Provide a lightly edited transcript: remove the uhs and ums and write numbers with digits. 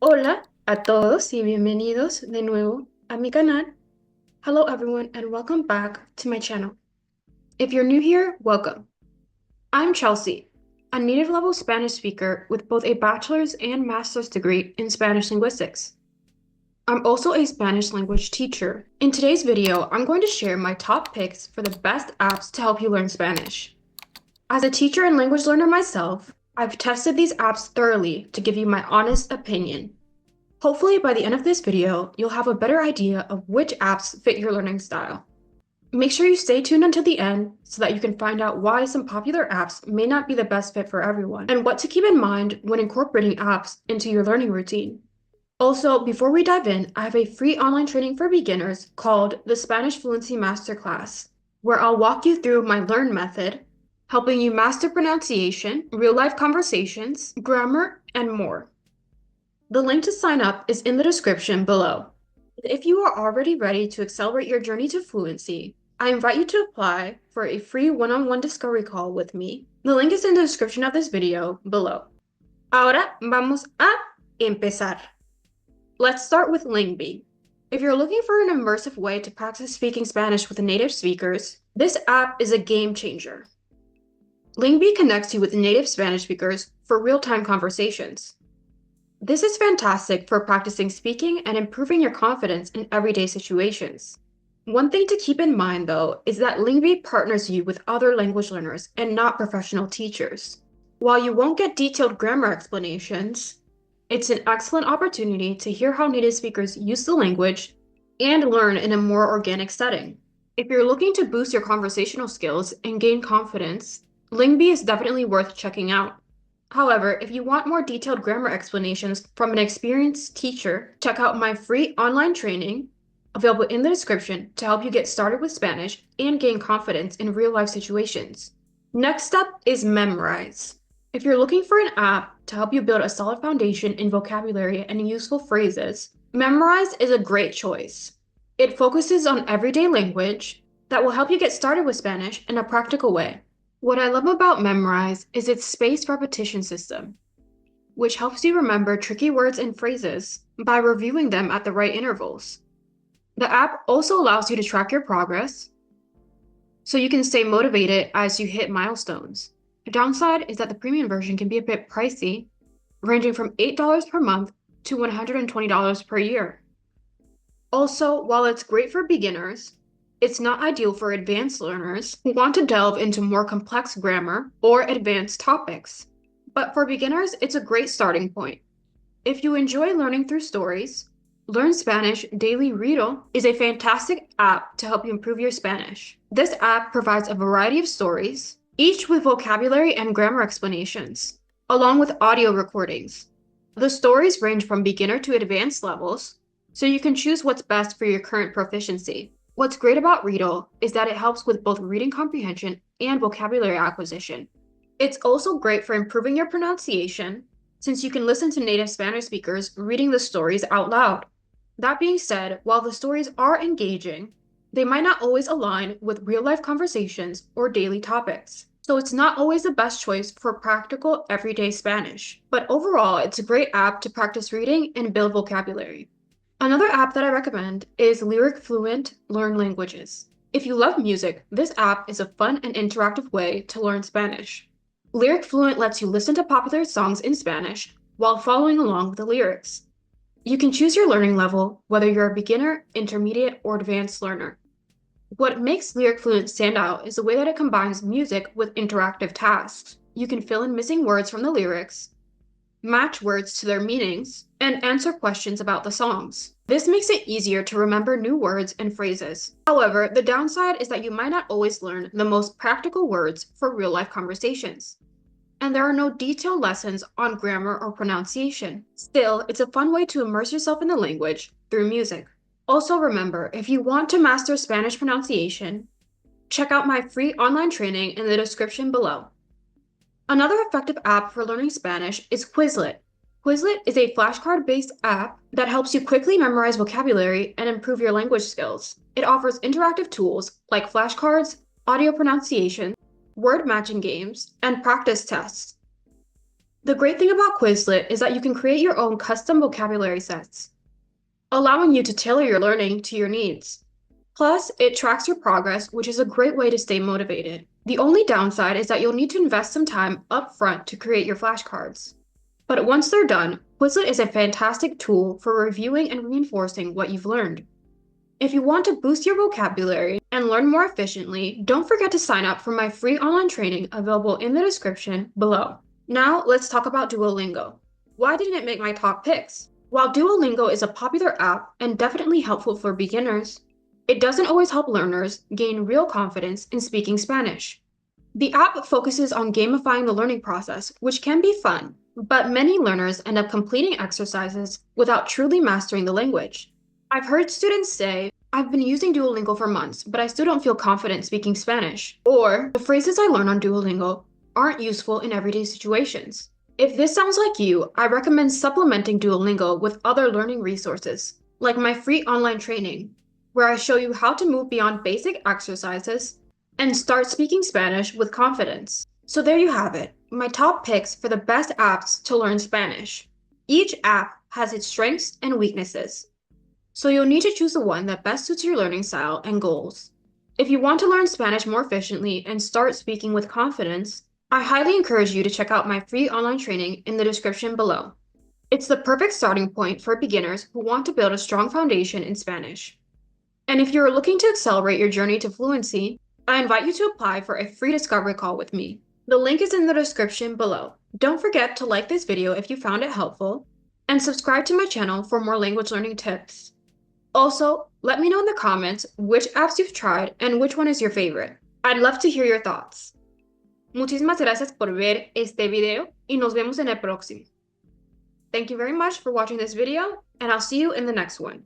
Hola a todos y bienvenidos de nuevo a mi canal. Hello everyone and welcome back to my channel. If you're new here, welcome. I'm Chelsea, a native level Spanish speaker with both a bachelor's and master's degree in Spanish linguistics. I'm also a Spanish language teacher. In today's video, I'm going to share my top picks for the best apps to help you learn Spanish. As a teacher and language learner myself, I've tested these apps thoroughly to give you my honest opinion. Hopefully, by the end of this video, you'll have a better idea of which apps fit your learning style. Make sure you stay tuned until the end so that you can find out why some popular apps may not be the best fit for everyone, and what to keep in mind when incorporating apps into your learning routine. Also, before we dive in, I have a free online training for beginners called the Spanish Fluency Masterclass, where I'll walk you through my Learn method, helping you master pronunciation, real-life conversations, grammar, and more. The link to sign up is in the description below. If you are already ready to accelerate your journey to fluency, I invite you to apply for a free one-on-one discovery call with me. The link is in the description of this video below. Ahora vamos a empezar. Let's start with Lingbe. If you're looking for an immersive way to practice speaking Spanish with native speakers, this app is a game changer. Lingbe connects you with native Spanish speakers for real-time conversations. This is fantastic for practicing speaking and improving your confidence in everyday situations. One thing to keep in mind, though, is that Lingbe partners you with other language learners and not professional teachers. While you won't get detailed grammar explanations, it's an excellent opportunity to hear how native speakers use the language and learn in a more organic setting. If you're looking to boost your conversational skills and gain confidence, Lingbe is definitely worth checking out. However, if you want more detailed grammar explanations from an experienced teacher, check out my free online training available in the description to help you get started with Spanish and gain confidence in real-life situations. Next up is Memrise. If you're looking for an app to help you build a solid foundation in vocabulary and useful phrases, Memrise is a great choice. It focuses on everyday language that will help you get started with Spanish in a practical way. What I love about Memrise is its spaced repetition system, which helps you remember tricky words and phrases by reviewing them at the right intervals. The app also allows you to track your progress, so you can stay motivated as you hit milestones. The downside is that the premium version can be a bit pricey, ranging from $8 per month to $120 per year. Also, while it's great for beginners, it's not ideal for advanced learners who want to delve into more complex grammar or advanced topics. But for beginners, it's a great starting point. If you enjoy learning through stories, Learn Spanish Daily Readle is a fantastic app to help you improve your Spanish. This app provides a variety of stories, each with vocabulary and grammar explanations, along with audio recordings. The stories range from beginner to advanced levels, so you can choose what's best for your current proficiency. What's great about Readle is that it helps with both reading comprehension and vocabulary acquisition. It's also great for improving your pronunciation, since you can listen to native Spanish speakers reading the stories out loud. That being said, while the stories are engaging, they might not always align with real-life conversations or daily topics. So it's not always the best choice for practical, everyday Spanish. But overall, it's a great app to practice reading and build vocabulary. Another app that I recommend is LyricFluent Learn Languages. If you love music, this app is a fun and interactive way to learn Spanish. LyricFluent lets you listen to popular songs in Spanish while following along with the lyrics. You can choose your learning level, whether you're a beginner, intermediate, or advanced learner. What makes LyricFluent stand out is the way that it combines music with interactive tasks. You can fill in missing words from the lyrics, match words to their meanings, and answer questions about the songs. This makes it easier to remember new words and phrases. However, the downside is that you might not always learn the most practical words for real-life conversations, and there are no detailed lessons on grammar or pronunciation. Still, it's a fun way to immerse yourself in the language through music. Also remember, if you want to master Spanish pronunciation, check out my free online training in the description below. Another effective app for learning Spanish is Quizlet. Quizlet is a flashcard-based app that helps you quickly memorize vocabulary and improve your language skills. It offers interactive tools like flashcards, audio pronunciation, word matching games, and practice tests. The great thing about Quizlet is that you can create your own custom vocabulary sets, allowing you to tailor your learning to your needs. Plus, it tracks your progress, which is a great way to stay motivated. The only downside is that you'll need to invest some time up front to create your flashcards. But once they're done, Quizlet is a fantastic tool for reviewing and reinforcing what you've learned. If you want to boost your vocabulary and learn more efficiently, don't forget to sign up for my free online training available in the description below. Now, let's talk about Duolingo. Why didn't it make my top picks? While Duolingo is a popular app and definitely helpful for beginners, it doesn't always help learners gain real confidence in speaking Spanish. The app focuses on gamifying the learning process, which can be fun, but many learners end up completing exercises without truly mastering the language. I've heard students say, "I've been using Duolingo for months, but I still don't feel confident speaking Spanish." Or, "The phrases I learn on Duolingo aren't useful in everyday situations." If this sounds like you, I recommend supplementing Duolingo with other learning resources, like my free online training, where I show you how to move beyond basic exercises and start speaking Spanish with confidence. So there you have it, my top picks for the best apps to learn Spanish. Each app has its strengths and weaknesses, so you'll need to choose the one that best suits your learning style and goals. If you want to learn Spanish more efficiently and start speaking with confidence, I highly encourage you to check out my free online training in the description below. It's the perfect starting point for beginners who want to build a strong foundation in Spanish. And if you're looking to accelerate your journey to fluency, I invite you to apply for a free discovery call with me. The link is in the description below. Don't forget to like this video if you found it helpful, and subscribe to my channel for more language learning tips. Also, let me know in the comments which apps you've tried and which one is your favorite. I'd love to hear your thoughts. Muchísimas gracias por ver este video y nos vemos en el próximo. Thank you very much for watching this video, and I'll see you in the next one.